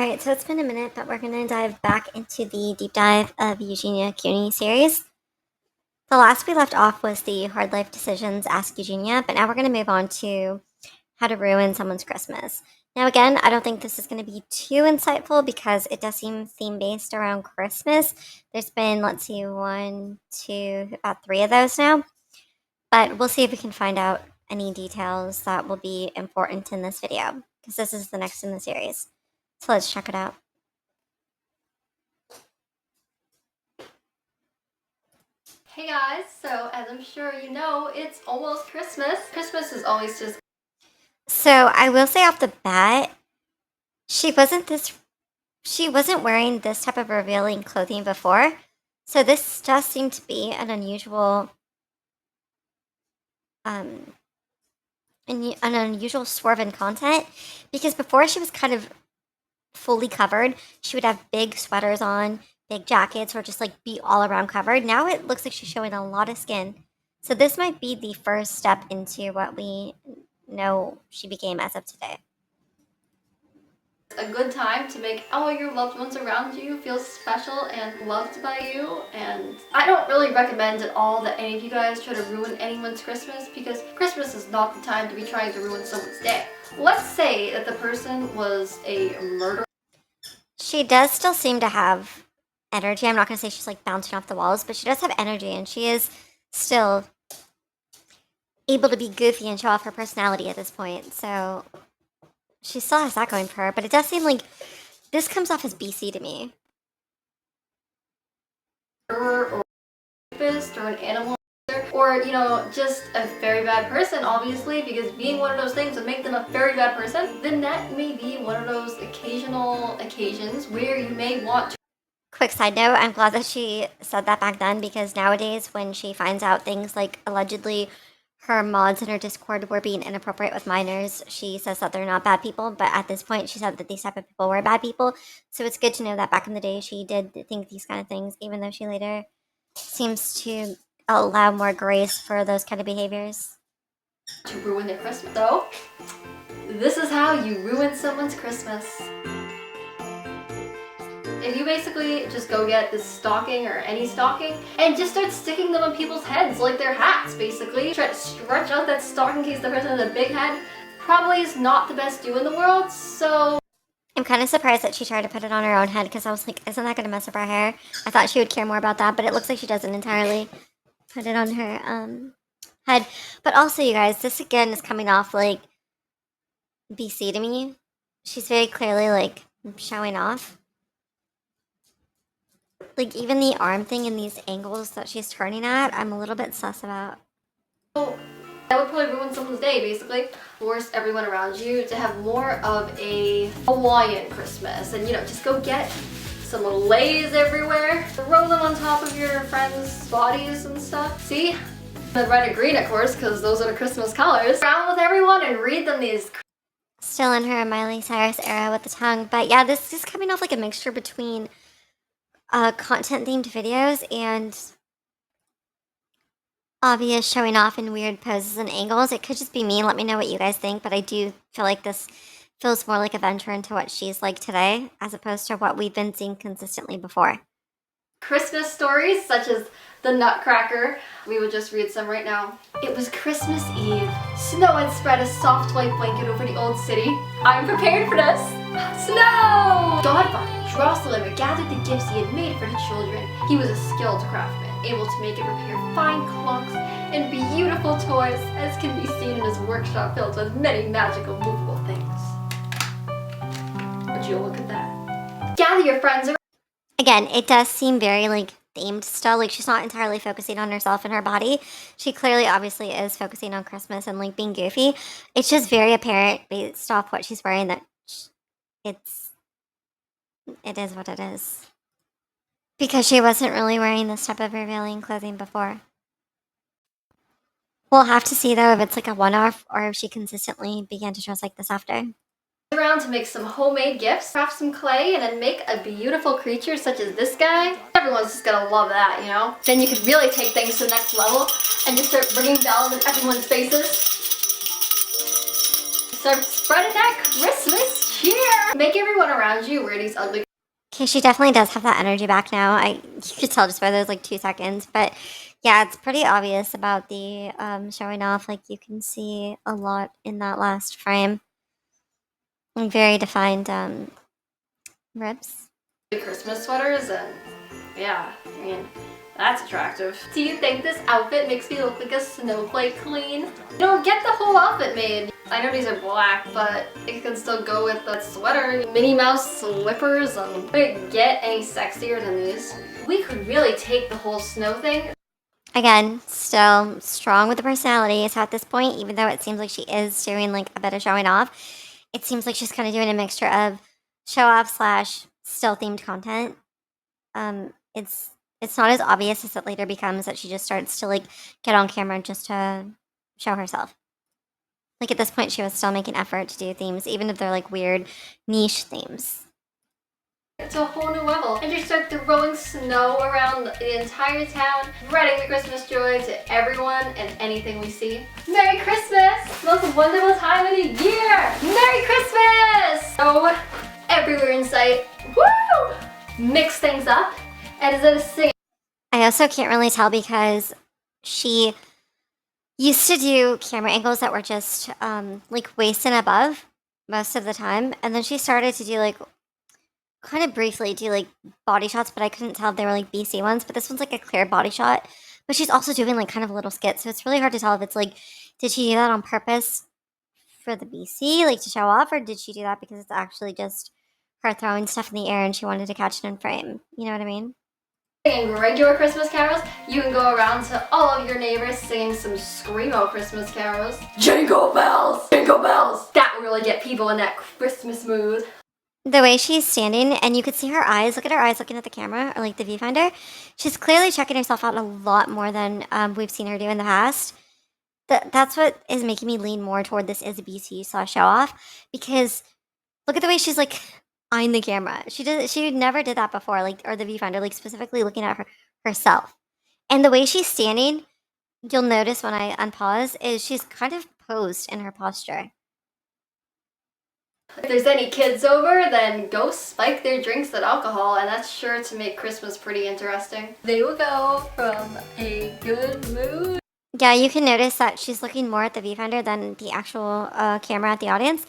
Alright, so it's been a minute, but we're going to dive back into the deep dive of Eugenia Cooney series. The last we left off was the Hard Life Decisions Ask Eugenia, but now we're going to move on to how to ruin someone's Christmas. Now again, I don't think this is going to be too insightful because it does seem theme-based around Christmas. There's been, let's see, about 3 of those now. But we'll see if we can find out any details that will be important in this video, because this is the next in the series. So let's check it out. Hey guys, so as I'm sure you know, it's almost Christmas. Christmas is always just... So I will say off the bat, she wasn't wearing this type of revealing clothing before. So this does seem to be an unusual swerve in content, because before she was kind of fully covered. She would have big sweaters on, big jackets, or just like be all around covered. Now it looks like she's showing a lot of skin. So this might be the first step into what we know she became as of today. A good time to make all your loved ones around you feel special and loved by you. And I don't really recommend at all that any of you guys try to ruin anyone's Christmas, because Christmas is not the time to be trying to ruin someone's day. Let's say that the person was a murderer. She does still seem to have energy. I'm not going to say she's like bouncing off the walls, but she does have energy, and she is still able to be goofy and show off her personality at this point. So she still has that going for her, but it does seem like this comes off as BC to me. Or rapist or an animal, or you know, just a very bad person, obviously, because being one of those things would make them a very bad person. Then that may be one of those occasional occasions where you may want to... Quick side note, I'm glad that she said that back then, because nowadays when she finds out things like allegedly her mods in her Discord were being inappropriate with minors, she says that they're not bad people, but at this point she said that these type of people were bad people. So it's good to know that back in the day she did think these kind of things, even though she later seems to allow more grace for those kind of behaviors. To ruin their Christmas. So, this is how you ruin someone's Christmas. If you basically just go get this stocking or any stocking and just start sticking them on people's heads like they're hats, basically. Try to stretch out that stocking in case the person has a big head. Probably is not the best do in the world, so... I'm kind of surprised that she tried to put it on her own head, because I was like, isn't that going to mess up her hair? I thought she would care more about that, but it looks like she doesn't entirely put it on her head. But also, you guys, this again is coming off like BC to me. She's very clearly like showing off. Like, even the arm thing and these angles that she's turning at, I'm a little bit sus about. So, that would probably ruin someone's day, basically. Force everyone around you to have more of a Hawaiian Christmas. And, you know, just go get some leis everywhere. Throw them on top of your friends' bodies and stuff. See? The red and green, of course, because those are the Christmas colors. Around with everyone and read them these... Still in her Miley Cyrus era with the tongue. But yeah, this is coming off like a mixture between content-themed videos and obvious showing off in weird poses and angles. It could just be me. Let me know what you guys think. But I do feel like this feels more like a venture into what she's like today, as opposed to what we've been seeing consistently before. Christmas stories, such as the Nutcracker. We will just read some right now. It was Christmas Eve. Snow had spread a soft white blanket over the old city. I'm prepared for this. Snow! Godfather Jocelyn had gathered the gifts he had made for the children. He was a skilled craftsman, able to make and repair fine clocks and beautiful toys, as can be seen in his workshop filled with many magical movable things. Would you look at that? Gather your friends around. Again, it does seem very like themed still. Like, she's not entirely focusing on herself and her body. She clearly obviously is focusing on Christmas and like being goofy. It's just very apparent based off what she's wearing that it is what it is. Because she wasn't really wearing this type of revealing clothing before. We'll have to see though if it's like a one-off or if she consistently began to dress like this after. Around to make some homemade gifts, craft some clay, and then make a beautiful creature such as this guy. Everyone's just gonna love that, you know? Then you could really take things to the next level and just start ringing bells in everyone's faces. Start spreading that Christmas cheer! Make everyone around you wear these ugly. Okay, she definitely does have that energy back now. You could tell just by those like 2 seconds, but yeah, it's pretty obvious about the showing off. Like you can see a lot in that last frame, like very defined ribs. Christmas sweaters, and yeah, I mean, that's attractive. Do you think this outfit makes me look like a snowflake queen? You don't get the whole outfit made. I know these are black, but it can still go with the sweater. Minnie Mouse slippers, and couldn't get any sexier than these. We could really take the whole snow thing. Again, still strong with the personality. So at this point, even though it seems like she is doing like a bit of showing off, it seems like she's kind of doing a mixture of show off slash still themed content. It's not as obvious as it later becomes that she just starts to like get on camera just to show herself. Like at this point, she was still making effort to do themes, even if they're like weird niche themes. It's a whole new level. And just start throwing snow around the entire town, spreading the Christmas joy to everyone and anything we see. Merry Christmas! The most wonderful time of the year! Merry Christmas! So, everywhere in sight. Woo! Mix things up. And instead of singing, I also can't really tell because she used to do camera angles that were just like waist and above most of the time, and then she started to do like kind of briefly do like body shots, but I couldn't tell if they were like BC ones. But this one's like a clear body shot, but she's also doing like kind of a little skit, so it's really hard to tell if it's like, did she do that on purpose for the BC, like to show off, or did she do that because it's actually just her throwing stuff in the air and she wanted to catch it in frame? You know what I mean? regular Christmas carols, you can go around to all of your neighbors singing some screamo Christmas carols. Jingle bells! Jingle bells! That will really get people in that Christmas mood. The way she's standing, and you could see her eyes. Look at her eyes looking at the camera, or like the viewfinder. She's clearly checking herself out a lot more than we've seen her do in the past. That's what is making me lean more toward this is a BC slash show off, because look at the way she's like eyeing the camera. She never did that before, like, or the viewfinder, like specifically looking at herself. And the way she's standing, you'll notice when I unpause, is she's kind of posed in her posture. If there's any kids over, then go spike their drinks with alcohol, and that's sure to make Christmas pretty interesting. They will go from a good mood. Yeah, you can notice that she's looking more at the viewfinder than the actual camera at the audience.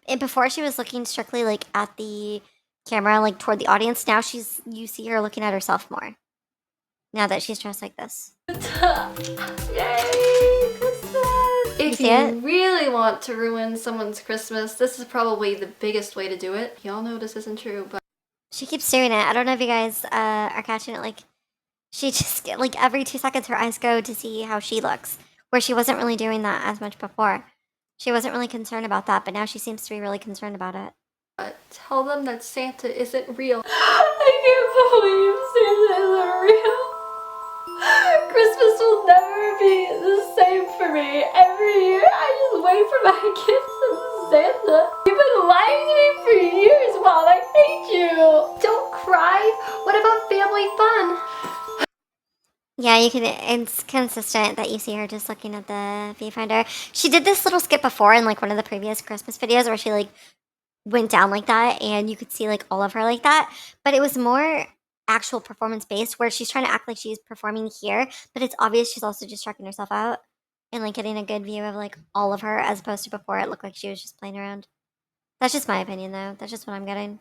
And before she was looking strictly like at the camera, like toward the audience. Now you see her looking at herself more. Now that she's dressed like this. Yay! Christmas! If you really want to ruin someone's Christmas, this is probably the biggest way to do it. Y'all know this isn't true, but She keeps doing it. I don't know if you guys are catching it. Like, she just, like, every 2 seconds her eyes go to see how she looks, where she wasn't really doing that as much before. She wasn't really concerned about that, but now she seems to be really concerned about it. Tell them that Santa isn't real. I can't believe Santa isn't real. Christmas will never be the same for me. Every year I just wait for my gifts from Santa. You've been lying to me for years, Mom. I hate you. Don't cry. What about family fun? Yeah, it's consistent that you see her just looking at the viewfinder. She did this little skit before in like one of the previous Christmas videos where she like went down like that and you could see like all of her like that, but it was more actual performance based where she's trying to act like she's performing here, but it's obvious she's also just checking herself out and like getting a good view of like all of her as opposed to before it looked like she was just playing around. That's just my opinion though. That's just what I'm getting.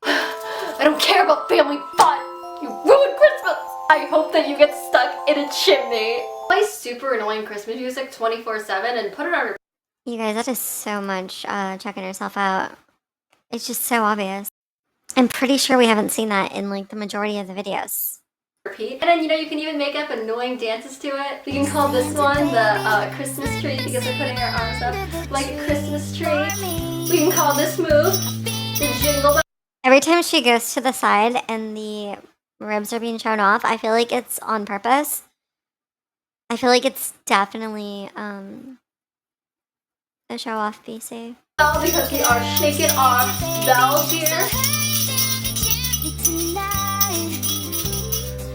I don't care about family fun. You ruined Christmas. I hope that you get stuck in a chimney. Play super annoying Christmas music 24/7 and put it on You guys, that is so much checking herself out. It's just so obvious. I'm pretty sure we haven't seen that in like the majority of the videos. repeat. And then you can even make up annoying dances to it. We can call this one the Christmas tree because we're putting our arms up like a Christmas tree. We can call this move the jingle bell. Every time she goes to the side and the ribs are being shown off, I feel like it's on purpose. I feel like it's definitely a show off BC. Because we are shaking our bells here.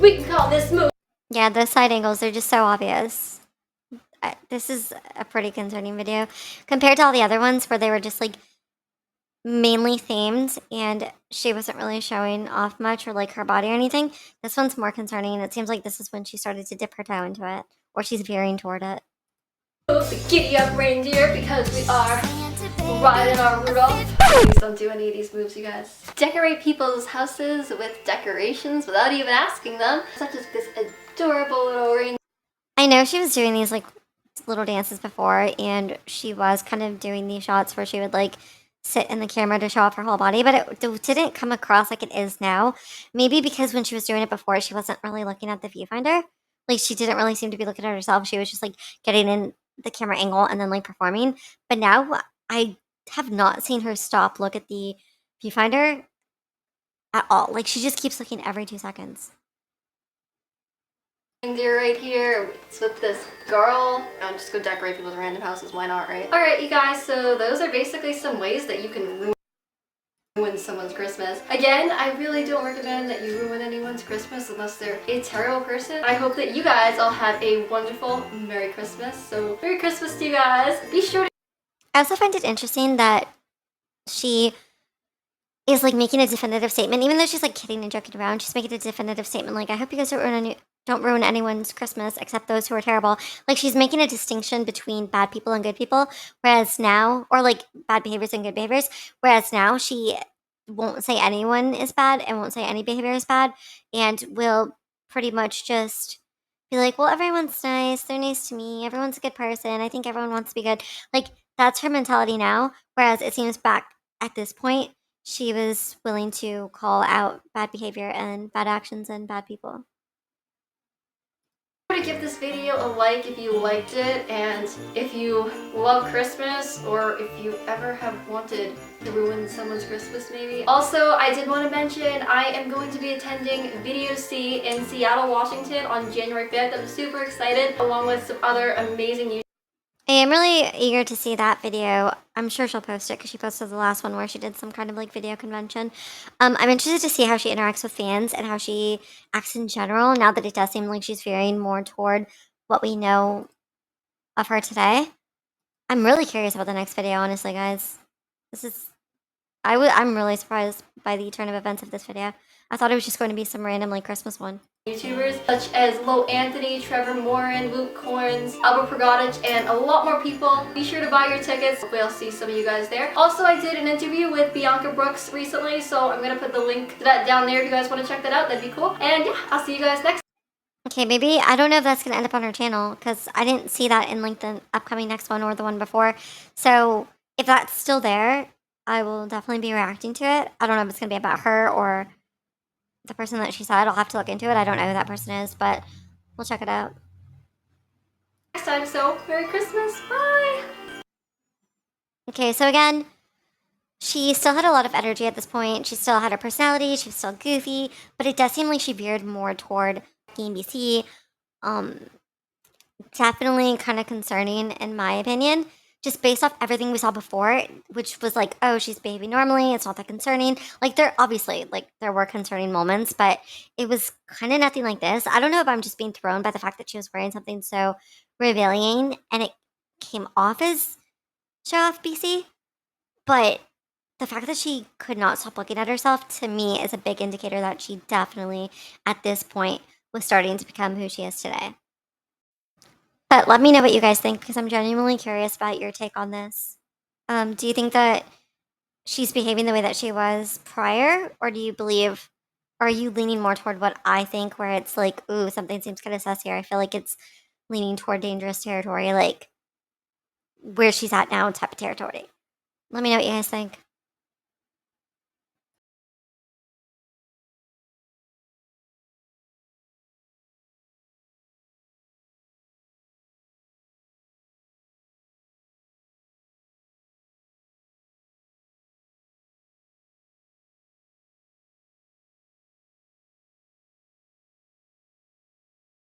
We can call this move. Yeah, the side angles are just so obvious. This is a pretty concerning video compared to all the other ones where they were just like mainly themed, and she wasn't really showing off much or like her body or anything. This one's more concerning. It seems like this is when she started to dip her toe into it, or she's veering toward it. The giddy up reindeer because we are riding our Rudolph. Please don't do any of these moves, you guys. Decorate people's houses with decorations without even asking them, such as this adorable little reindeer. I know she was doing these like little dances before, and she was kind of doing these shots where she would like sit in the camera to show off her whole body, but it didn't come across like it is now. Maybe because when she was doing it before, she wasn't really looking at the viewfinder. Like she didn't really seem to be looking at herself. She was just like getting in the camera angle and then like performing. But now I have not seen her stop look at the viewfinder at all. Like she just keeps looking every 2 seconds. Reindeer right here. It's with this girl. I'll just go decorate people's random houses. Why not, right? Alright, you guys, so those are basically some ways that you can ruin someone's Christmas. Again, I really don't recommend that you ruin anyone's Christmas unless they're a terrible person. I hope that you guys all have a wonderful Merry Christmas. So, Merry Christmas to you guys. Be sure to I also find it interesting that she is like making a definitive statement, even though she's like kidding and joking around. She's making a definitive statement, like I hope you guys don't ruin anyone's Christmas except those who are terrible. Like she's making a distinction between bad people and good people, whereas now, or like bad behaviors and good behaviors, whereas now she won't say anyone is bad and won't say any behavior is bad, and will pretty much just be like, well, everyone's nice, they're nice to me, everyone's a good person, I think everyone wants to be good. Like that's her mentality now, whereas it seems back at this point she was willing to call out bad behavior and bad actions and bad people. give this video a like if you liked it, and if you love Christmas, or if you ever have wanted to ruin someone's Christmas maybe. Also, I did want to mention I am going to be attending Video C in Seattle, Washington on January 5th. I'm super excited, along with some other amazing I am really eager to see that video. I'm sure she'll post it because she posted the last one where she did some kind of like video convention. I'm interested to see how she interacts with fans and how she acts in general now that it does seem like she's veering more toward what we know of her today. I'm really curious about the next video, honestly, guys. This is I'm really surprised by the turn of events of this video. I thought it was just going to be some random like Christmas one. YouTubers such as Lo Anthony, Trevor Morin, Luke Corns, Albert Pragadich, and a lot more people. Be sure to buy your tickets. Hopefully I'll see some of you guys there. Also, I did an interview with Bianca Brooks recently, so I'm gonna put the link to that down there if you guys want to check that out. That'd be cool. And yeah, I'll see you guys next. Okay, maybe I don't know if that's gonna end up on her channel because I didn't see that in like the upcoming next one or the one before. So if that's still there, I will definitely be reacting to it. I don't know if it's gonna be about her or the person that she said. I'll have to look into it. I don't know who that person is, but we'll check it out. Next time, so Merry Christmas. Bye. Okay, so again, she still had a lot of energy at this point. She still had her personality. She was still goofy, but it does seem like she veered more toward NBC. Um, Definitely kind of concerning in my opinion, just based off everything we saw before, which was like, oh, she's behaving normally. It's not that concerning. Like there obviously like there were concerning moments, but it was kind of nothing like this. I don't know if I'm just being thrown by the fact that she was wearing something so revealing and it came off as show off BC, but the fact that she could not stop looking at herself to me is a big indicator that she definitely at this point was starting to become who she is today. But let me know what you guys think because I'm genuinely curious about your take on this. Do you think that she's behaving the way that she was prior, or do you believe, are you leaning more toward what I think, where it's like, ooh, something seems kind of sus here? I feel like it's leaning toward dangerous territory, like where she's at now type of territory. Let me know what you guys think.